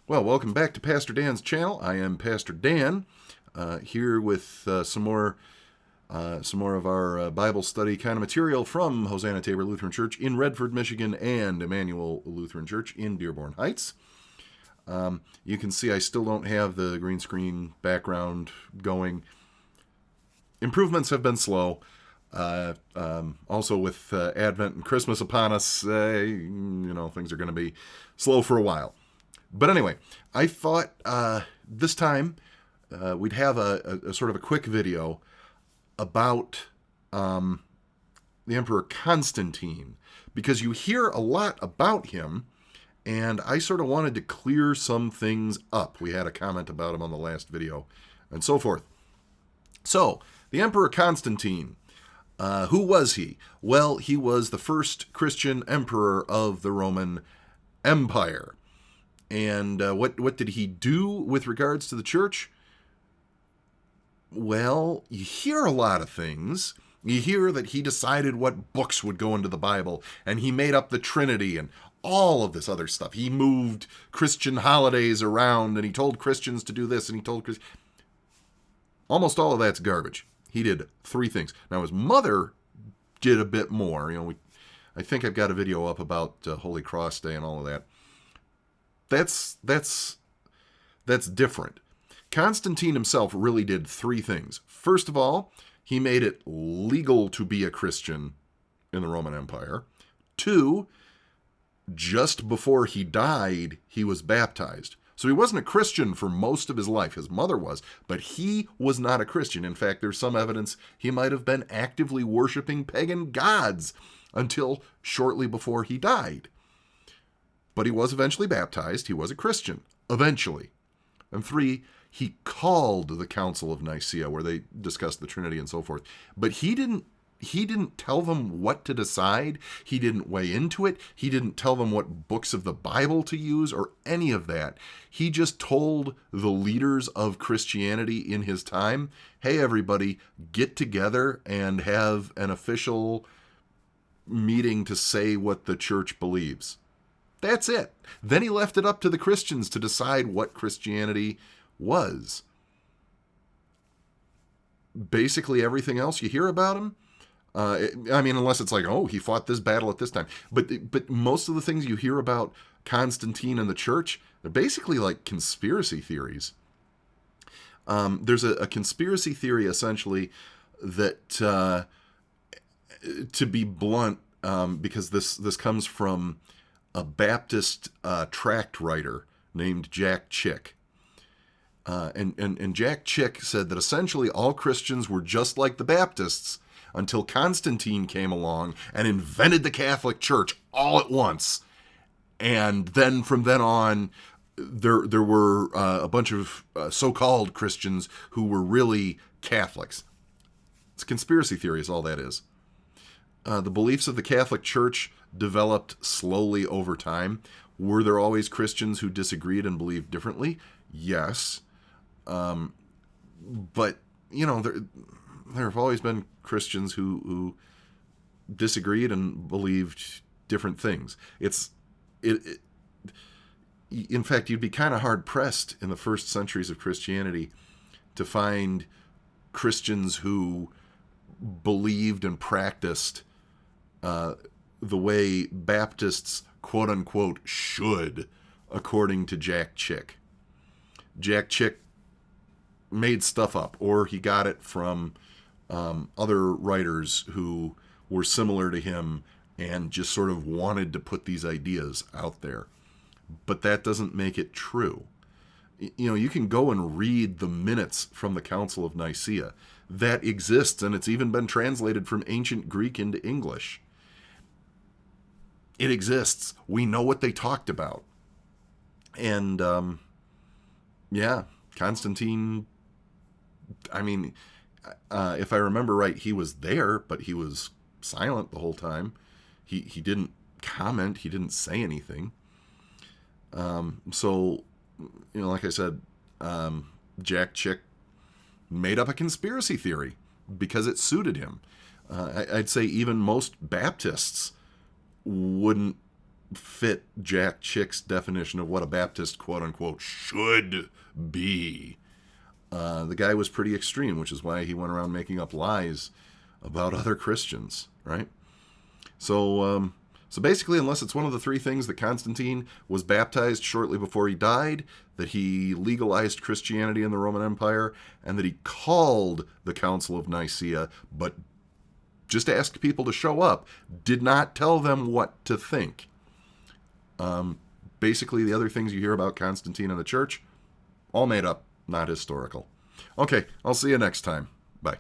Well, welcome back to Pastor Dan's channel. I am Pastor Dan, here with some more of our Bible study kind of material from Hosanna Tabor Lutheran Church in Redford, Michigan, and Emmanuel Lutheran Church in Dearborn Heights. You can see I still don't have the green screen background going. Improvements have been slow. Also, with Advent and Christmas upon us, things are going to be slow for a while. But anyway, I thought this time we'd have a sort of a quick video about the Emperor Constantine, because you hear a lot about him, and I sort of wanted to clear some things up. We had a comment about him on the last video, and so forth. So, the Emperor Constantine, who was he? Well, he was the first Christian emperor of the Roman Empire. And what did he do with regards to the church? Well, you hear a lot of things. You hear that he decided what books would go into the Bible, and he made up the Trinity and all of this other stuff. He moved Christian holidays around, and he told Christians to do this, and he told Christians... Almost all of that's garbage. He did 3 things. Now, his mother did a bit more. I think I've got a video up about Holy Cross Day and all of that. That's different. Constantine himself really did 3 things. First of all, he made it legal to be a Christian in the Roman Empire. 2, just before he died, he was baptized. So he wasn't a Christian for most of his life. His mother was, but he was not a Christian. In fact, there's some evidence he might have been actively worshiping pagan gods until shortly before he died. But he was eventually baptized. He was a Christian, eventually. And 3, he called the Council of Nicaea, where they discussed the Trinity and so forth. But he didn't tell them what to decide. He didn't weigh into it. He didn't tell them what books of the Bible to use or any of that. He just told the leaders of Christianity in his time, hey, everybody, get together and have an official meeting to say what the church believes. That's it. Then he left it up to the Christians to decide what Christianity was. Basically, everything else you hear about him, unless it's like, oh, he fought this battle at this time. But most of the things you hear about Constantine and the church, they're basically like conspiracy theories. There's a conspiracy theory, essentially, that, to be blunt, because this comes from a Baptist tract writer named Jack Chick. And Jack Chick said that essentially all Christians were just like the Baptists until Constantine came along and invented the Catholic Church all at once. And then from then on, there were a bunch of so-called Christians who were really Catholics. It's a conspiracy theory is all that is. The beliefs of the Catholic Church developed slowly over time. Were there always Christians who disagreed and believed differently? Yes. But, there have always been Christians who disagreed and believed different things. In fact, you'd be kind of hard-pressed in the first centuries of Christianity to find Christians who believed and practiced the way Baptists, quote-unquote, should, according to Jack Chick. Jack Chick made stuff up, or he got it from other writers who were similar to him and just sort of wanted to put these ideas out there. But that doesn't make it true. You can go and read the minutes from the Council of Nicaea. That exists, and it's even been translated from ancient Greek into English. It exists. We know what they talked about. And, Constantine, if I remember right, he was there, but he was silent the whole time. He didn't comment. He didn't say anything. Like I said, Jack Chick made up a conspiracy theory because it suited him. I'd say even most Baptists wouldn't fit Jack Chick's definition of what a Baptist, quote unquote, should be. The guy was pretty extreme, which is why he went around making up lies about other Christians, right? So basically, unless it's one of the three things, that Constantine was baptized shortly before he died, that he legalized Christianity in the Roman Empire, and that he called the Council of Nicaea, but just asked people to show up, did not tell them what to think. Basically, the other things you hear about Constantine and the church, all made up, not historical. Okay, I'll see you next time. Bye.